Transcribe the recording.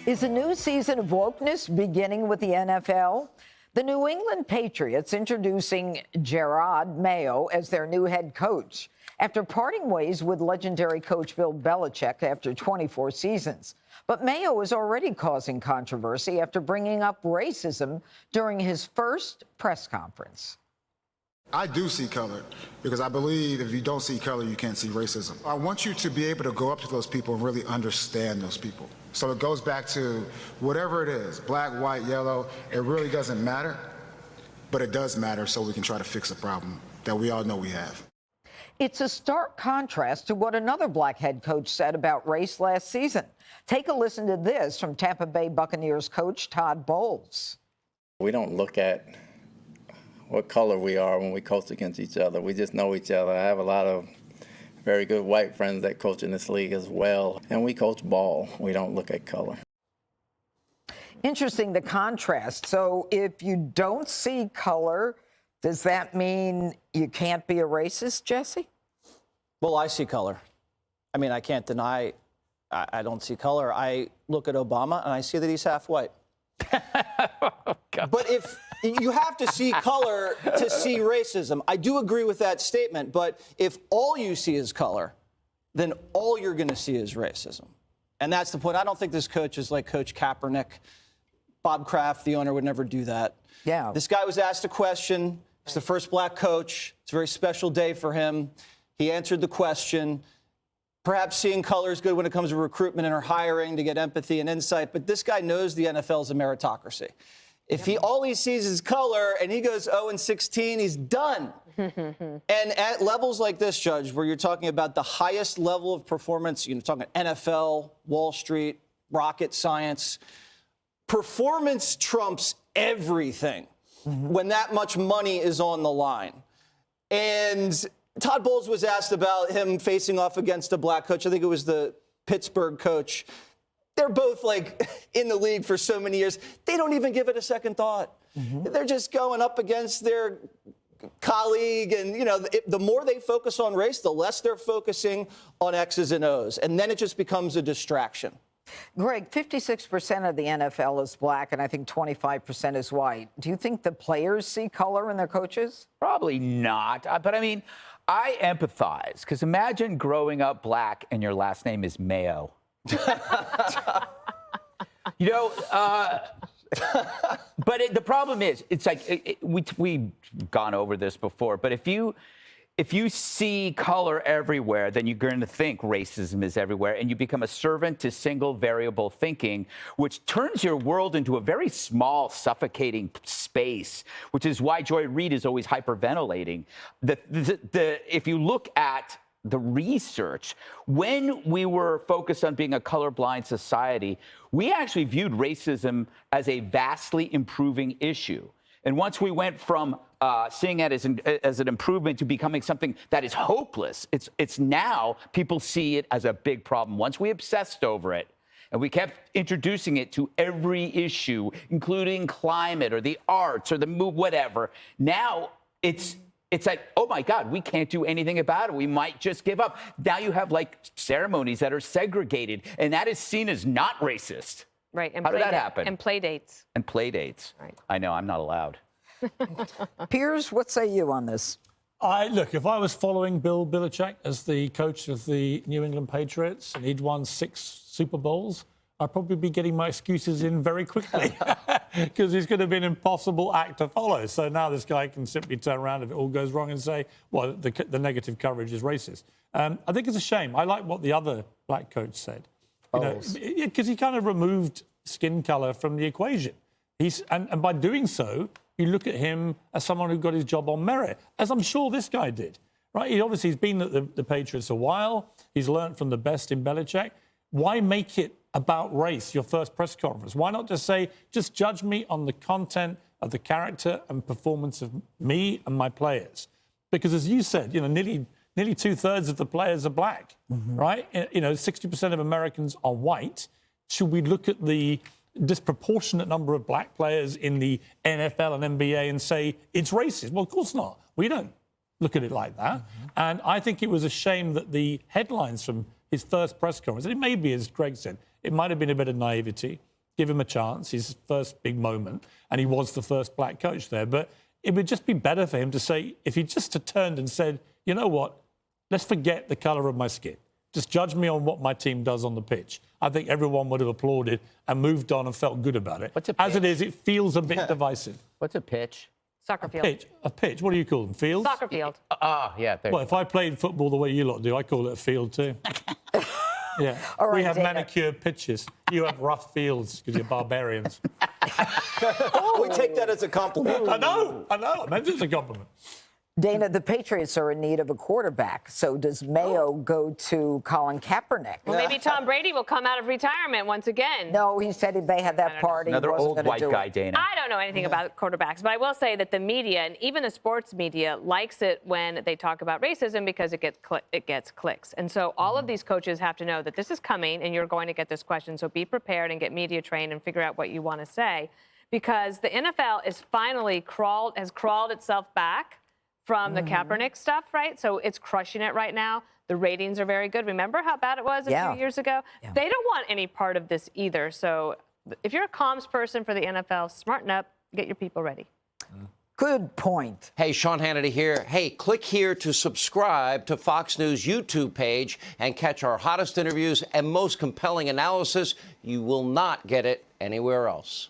Is a new season of wokeness beginning with the NFL? The New England Patriots introducing Gerard Mayo as their new head coach after parting ways with legendary coach Bill Belichick after 24 seasons. But Mayo is already causing controversy after bringing up racism during his first press conference. I do see color because I believe if you don't see color, you can't see racism. I want you to be able to go up to those people and really understand those people. So it goes back to whatever it is, black, white, yellow, it really doesn't matter, but it does matter so we can try to fix a problem that we all know we have. It's a stark contrast to what another black head coach said about race last season. Take a listen to this from Tampa Bay Buccaneers coach Todd Bowles. We don't look at what color we are when we coach against each other. We just know each other. I have a lot of very good white friends that coach in this league as well, and we coach ball. We don't look at color. Interesting, the contrast. So if you don't see color, does that mean you can't be a racist, Jesse? Well, I see color. I mean, I can't deny I don't see color. I look at Obama and I see that he's half white. But if you have to see color to see racism, I do agree with that statement. But if all you see is color, then all you're going to see is racism. And that's the point. I don't think this coach is like Coach Kaepernick. Bob Kraft, the owner, would never do that. Yeah. This guy was asked a question. He's the first black coach. It's a very special day for him. He answered the question. Perhaps seeing color is good when it comes to recruitment and or hiring to get empathy and insight, but this guy knows the NFL is a meritocracy. If all he sees is color and he goes 0-16, he's done. And at levels like this, Judge, where you're talking about the highest level of performance, you're talking NFL, Wall Street, rocket science, performance trumps everything when that much money is on the line. And Todd Bowles was asked about him facing off against a black coach. I think it was the Pittsburgh coach. They're both like in the league for so many years. They don't even give it a second thought. They're just going up against their colleague. And, you know, the more they focus on race, the less they're focusing on X's and O's. And then it just becomes a distraction. Greg, 56% of the NFL is black, and I think 25% is white. Do you think the players see color in their coaches? Probably not. But I mean, I empathize, because imagine growing up black and your last name is Mayo. You know, but the problem is, it's like, we've gone over this before, but if you see color everywhere, then you're going to think racism is everywhere, and you become a servant to single variable thinking, which turns your world into a very small, suffocating space, which is why Joy Reid is always hyperventilating. If you look at the research, when we were focused on being a colorblind society, we actually viewed racism as a vastly improving issue. And once we went from seeing it as an improvement to becoming something that is hopeless, it's now people see it as a big problem. Once we obsessed over it, and we kept introducing it to every issue, including climate or the arts or the move, whatever, now it's like, oh my God, we can't do anything about it. We might just give up. Now you have like ceremonies that are segregated, and that is seen as not racist. Right. And how did that happen? And play dates. And play dates. Right. I know, I'm not allowed. Piers, what say you on this? Look, if I was following Bill Belichick as the coach of the New England Patriots and he'd won 6 Super Bowls, I'd probably be getting my excuses in very quickly because he's going to be an impossible act to follow. So now this guy can simply turn around if it all goes wrong and say, well, the negative coverage is racist. I think it's a shame. I like what the other black coach said. Because he kind of removed skin colour from the equation. And by doing so, you look at him as someone who got his job on merit, as I'm sure this guy did. Right? He's been at the Patriots a while. He's learned from the best in Belichick. Why make it about race, your first press conference? Why not just say, just judge me on the content of the character and performance of me and my players? Because as you said, nearly 2/3 of the players are black, right? 60% of Americans are white. Should we look at the disproportionate number of black players in the NFL and NBA and say it's racist? Well, of course not. We don't look at it like that. And I think it was a shame that the headlines from his first press conference, and it may be, as Greg said, it might have been a bit of naivety. give him a chance, his first big moment, and he was the first black coach there. But it would just be better for him to say, if he just had turned and said, you know what, let's forget the colour of my skin. Just judge me on what my team does on the pitch. I think everyone would have applauded and moved on and felt good about it. What's a As it pitch? is, it feels a bit divisive. What's a pitch? Soccer field. A pitch, what do you call them, fields? Soccer field. Yeah. There Well, if I played football the way you lot do, I call it a field too. Yeah. All right, we have Dana. manicured pitches. You have rough fields because you're barbarians. We take that as a compliment. I know. I meant it as a compliment. Dana, the Patriots are in need of a quarterback. So does Mayo go to Colin Kaepernick? Well, maybe Tom Brady will come out of retirement once again. No, he said they had that party. Another He wasn't old gonna white do guy, it. Dana. I don't know anything about quarterbacks, but I will say that the media and even the sports media likes it when they talk about racism because it gets clicks. And so all of these coaches have to know that this is coming and you're going to get this question. So be prepared and get media trained and figure out what you want to say, because the NFL is finally has crawled itself back from the Kaepernick stuff, right? So it's crushing it right now. The ratings are very good. Remember how bad it was a few years ago? Yeah. They don't want any part of this either. So if you're a comms person for the NFL, smarten up, get your people ready. Good point. Hey, Sean Hannity here. Hey, click here to subscribe to Fox News YouTube page and catch our hottest interviews and most compelling analysis. You will not get it anywhere else.